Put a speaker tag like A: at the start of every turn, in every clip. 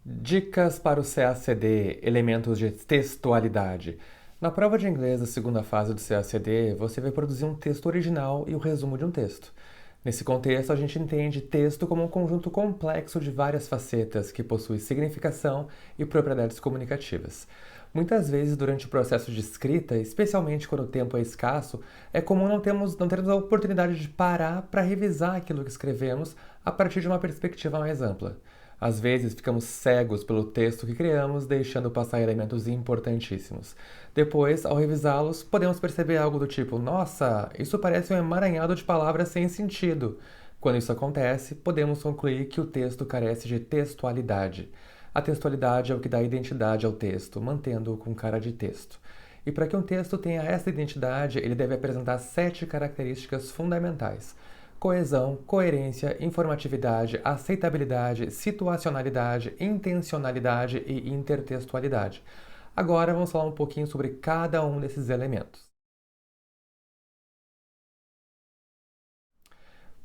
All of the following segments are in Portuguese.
A: Dicas para o CACD, elementos de textualidade. Na prova de inglês da segunda fase do CACD, você vai produzir um texto original e o resumo de um texto. Nesse contexto, a gente entende texto como um conjunto complexo de várias facetas que possui significação e propriedades comunicativas. Muitas vezes, durante o processo de escrita, especialmente quando o tempo é escasso, é comum não termos a oportunidade de parar para revisar aquilo que escrevemos a partir de uma perspectiva mais ampla. Às vezes, ficamos cegos pelo texto que criamos, deixando passar elementos importantíssimos. Depois, ao revisá-los, podemos perceber algo do tipo: nossa, isso parece um emaranhado de palavras sem sentido. Quando isso acontece, podemos concluir que o texto carece de textualidade. A textualidade é o que dá identidade ao texto, mantendo-o com cara de texto. E para que um texto tenha essa identidade, ele deve apresentar 7 características fundamentais: coesão, coerência, informatividade, aceitabilidade, situacionalidade, intencionalidade e intertextualidade. Agora vamos falar um pouquinho sobre cada um desses elementos.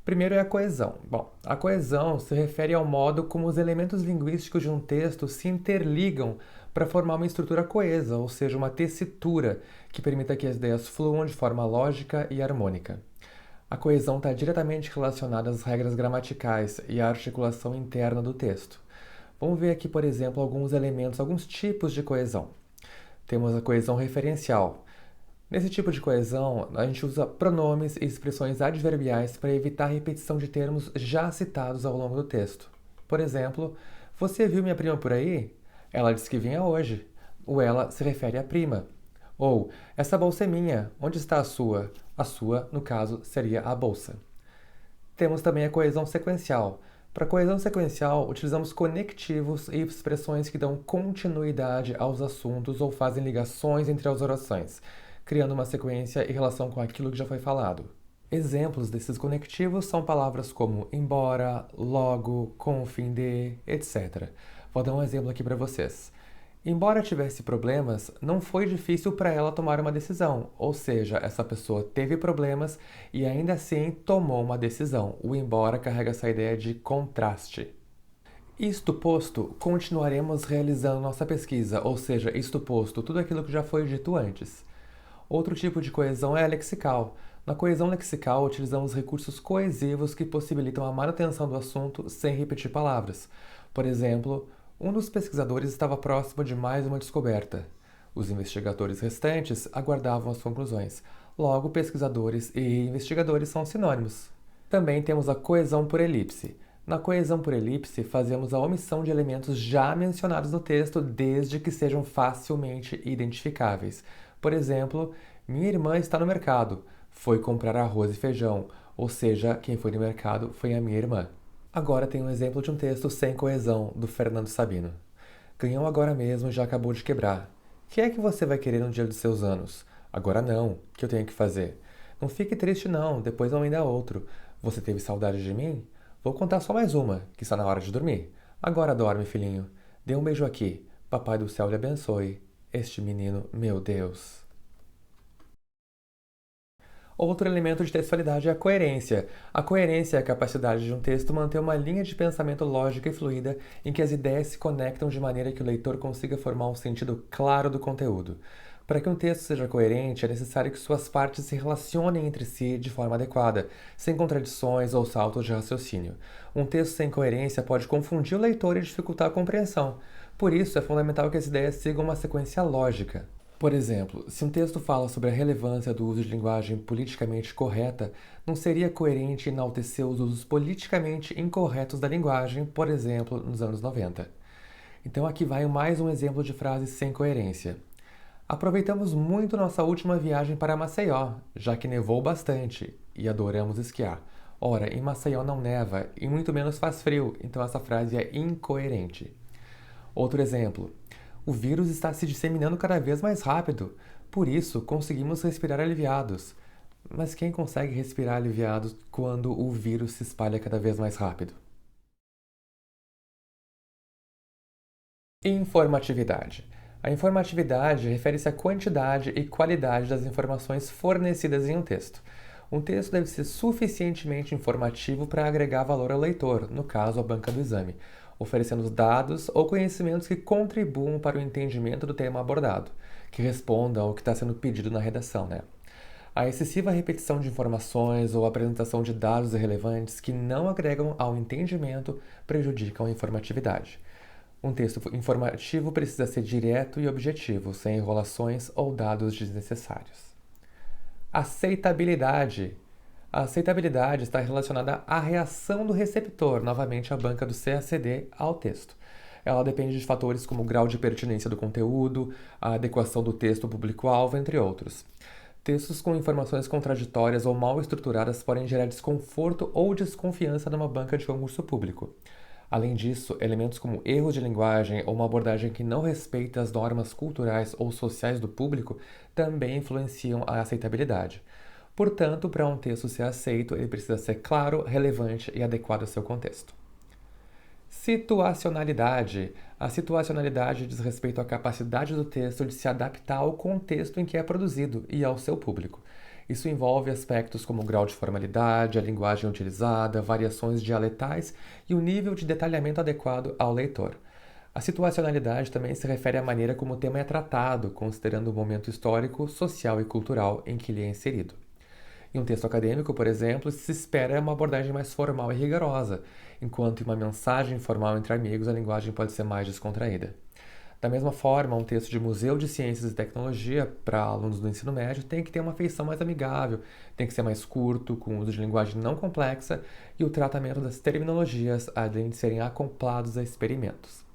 A: Primeiro é a coesão. Bom, a coesão se refere ao modo como os elementos linguísticos de um texto se interligam para formar uma estrutura coesa, ou seja, uma tessitura que permita que as ideias fluam de forma lógica e harmônica. A coesão está diretamente relacionada às regras gramaticais e à articulação interna do texto. Vamos ver aqui, por exemplo, alguns elementos, alguns tipos de coesão. Temos a coesão referencial. Nesse tipo de coesão, a gente usa pronomes e expressões adverbiais para evitar a repetição de termos já citados ao longo do texto. Por exemplo, você viu minha prima por aí? Ela disse que vinha hoje. O ela se refere à prima. Ou, essa bolsa é minha, onde está a sua? A sua, no caso, seria a bolsa. Temos também a coesão sequencial. Para a coesão sequencial, utilizamos conectivos e expressões que dão continuidade aos assuntos ou fazem ligações entre as orações, criando uma sequência em relação com aquilo que já foi falado. Exemplos desses conectivos são palavras como embora, logo, com fim de, etc. Vou dar um exemplo aqui para vocês. Embora tivesse problemas, não foi difícil para ela tomar uma decisão, ou seja, essa pessoa teve problemas e ainda assim tomou uma decisão. O embora carrega essa ideia de contraste. Isto posto, continuaremos realizando nossa pesquisa, ou seja, isto posto, tudo aquilo que já foi dito antes. Outro tipo de coesão é a lexical. Na coesão lexical, utilizamos recursos coesivos que possibilitam a manutenção do assunto sem repetir palavras. Por exemplo, um dos pesquisadores estava próximo de mais uma descoberta. Os investigadores restantes aguardavam as conclusões. Logo, pesquisadores e investigadores são sinônimos. Também temos a coesão por elipse. Na coesão por elipse, fazemos a omissão de elementos já mencionados no texto desde que sejam facilmente identificáveis. Por exemplo, minha irmã está no mercado, foi comprar arroz e feijão, ou seja, quem foi no mercado foi a minha irmã. Agora tem um exemplo de um texto sem coesão, do Fernando Sabino. Ganhou agora mesmo e já acabou de quebrar. O que é que você vai querer no dia dos seus anos? Agora não, o que eu tenho que fazer? Não fique triste não, depois não me dá outro. Você teve saudade de mim? Vou contar só mais uma, que está na hora de dormir. Agora dorme, filhinho. Dê um beijo aqui. Papai do céu lhe abençoe. Este menino, meu Deus. Outro elemento de textualidade é a coerência. A coerência é a capacidade de um texto manter uma linha de pensamento lógica e fluida em que as ideias se conectam de maneira que o leitor consiga formar um sentido claro do conteúdo. Para que um texto seja coerente, é necessário que suas partes se relacionem entre si de forma adequada, sem contradições ou saltos de raciocínio. Um texto sem coerência pode confundir o leitor e dificultar a compreensão. Por isso, é fundamental que as ideias sigam uma sequência lógica. Por exemplo, se um texto fala sobre a relevância do uso de linguagem politicamente correta, não seria coerente enaltecer os usos politicamente incorretos da linguagem, por exemplo, nos anos 90. Então aqui vai mais um exemplo de frase sem coerência. Aproveitamos muito nossa última viagem para Maceió, já que nevou bastante e adoramos esquiar. Ora, em Maceió não neva e muito menos faz frio, então essa frase é incoerente. Outro exemplo. O vírus está se disseminando cada vez mais rápido, por isso conseguimos respirar aliviados. Mas quem consegue respirar aliviados quando o vírus se espalha cada vez mais rápido? Informatividade. A informatividade refere-se à quantidade e qualidade das informações fornecidas em um texto. Um texto deve ser suficientemente informativo para agregar valor ao leitor, no caso, a banca do exame. oferecendo dados ou conhecimentos que contribuam para o entendimento do tema abordado, que respondam ao que está sendo pedido na redação, né? A excessiva repetição de informações ou apresentação de dados irrelevantes que não agregam ao entendimento prejudicam a informatividade. Um texto informativo precisa ser direto e objetivo, sem enrolações ou dados desnecessários. Aceitabilidade. A aceitabilidade está relacionada à reação do receptor, novamente a banca do CACD, ao texto. Ela depende de fatores como o grau de pertinência do conteúdo, a adequação do texto ao público-alvo, entre outros. Textos com informações contraditórias ou mal estruturadas podem gerar desconforto ou desconfiança numa banca de concurso público. Além disso, elementos como erros de linguagem ou uma abordagem que não respeita as normas culturais ou sociais do público também influenciam a aceitabilidade. Portanto, para um texto ser aceito, ele precisa ser claro, relevante e adequado ao seu contexto. Situacionalidade. A situacionalidade diz respeito à capacidade do texto de se adaptar ao contexto em que é produzido e ao seu público. Isso envolve aspectos como o grau de formalidade, a linguagem utilizada, variações dialetais e o nível de detalhamento adequado ao leitor. A situacionalidade também se refere à maneira como o tema é tratado, considerando o momento histórico, social e cultural em que ele é inserido. Em um texto acadêmico, por exemplo, se espera uma abordagem mais formal e rigorosa, enquanto em uma mensagem informal entre amigos a linguagem pode ser mais descontraída. Da mesma forma, um texto de museu de ciências e tecnologia para alunos do ensino médio tem que ter uma feição mais amigável, tem que ser mais curto, com uso de linguagem não complexa e o tratamento das terminologias além de serem acoplados a experimentos.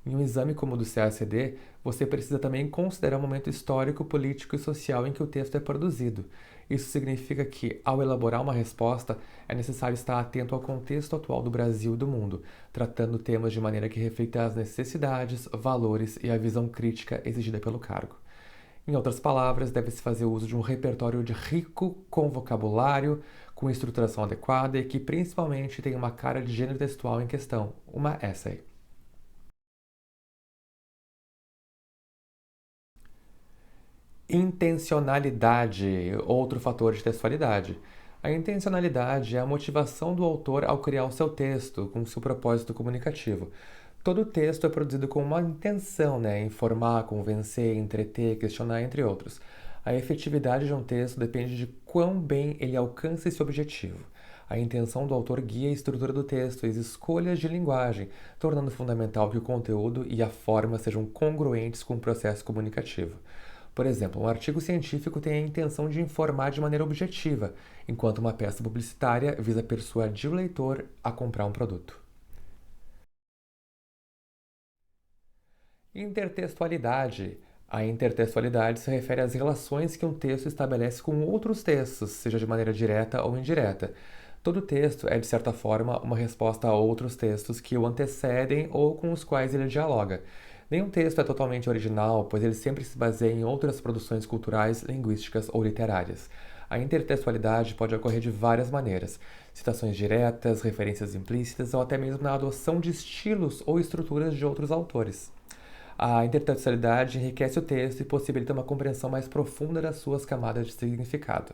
A: Em um exame como o do CACD, você precisa também considerar o momento histórico, político e social em que o texto é produzido. Isso significa que, ao elaborar uma resposta, é necessário estar atento ao contexto atual do Brasil e do mundo, tratando temas de maneira que reflita as necessidades, valores e a visão crítica exigida pelo cargo. Em outras palavras, deve-se fazer uso de um repertório rico com vocabulário, com estruturação adequada e que principalmente tenha uma cara de gênero textual em questão, uma essay. Intencionalidade, outro fator de textualidade. A intencionalidade é a motivação do autor ao criar o seu texto, com seu propósito comunicativo. Todo texto é produzido com uma intenção, informar, convencer, entreter, questionar, entre outros. A efetividade de um texto depende de quão bem ele alcança esse objetivo. A intenção do autor guia a estrutura do texto e as escolhas de linguagem, tornando fundamental que o conteúdo e a forma sejam congruentes com o processo comunicativo. Por exemplo, um artigo científico tem a intenção de informar de maneira objetiva, enquanto uma peça publicitária visa persuadir o leitor a comprar um produto. Intertextualidade. A intertextualidade se refere às relações que um texto estabelece com outros textos, seja de maneira direta ou indireta. Todo texto é, de certa forma, uma resposta a outros textos que o antecedem ou com os quais ele dialoga. Nenhum texto é totalmente original, pois ele sempre se baseia em outras produções culturais, linguísticas ou literárias. A intertextualidade pode ocorrer de várias maneiras: citações diretas, referências implícitas ou até mesmo na adoção de estilos ou estruturas de outros autores. A intertextualidade enriquece o texto e possibilita uma compreensão mais profunda das suas camadas de significado.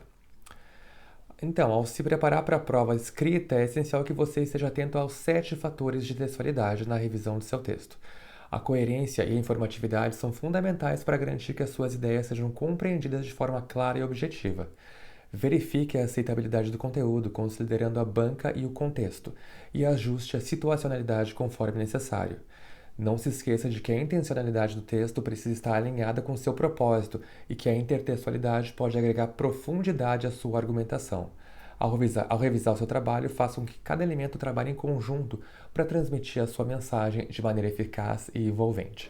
A: Então, ao se preparar para a prova escrita, é essencial que você esteja atento aos 7 fatores de textualidade na revisão de seu texto. A coerência e a informatividade são fundamentais para garantir que as suas ideias sejam compreendidas de forma clara e objetiva. Verifique a aceitabilidade do conteúdo, considerando a banca e o contexto, e ajuste a situacionalidade conforme necessário. Não se esqueça de que a intencionalidade do texto precisa estar alinhada com seu propósito e que a intertextualidade pode agregar profundidade à sua argumentação. Ao revisar o seu trabalho, faça com que cada elemento trabalhe em conjunto para transmitir a sua mensagem de maneira eficaz e envolvente.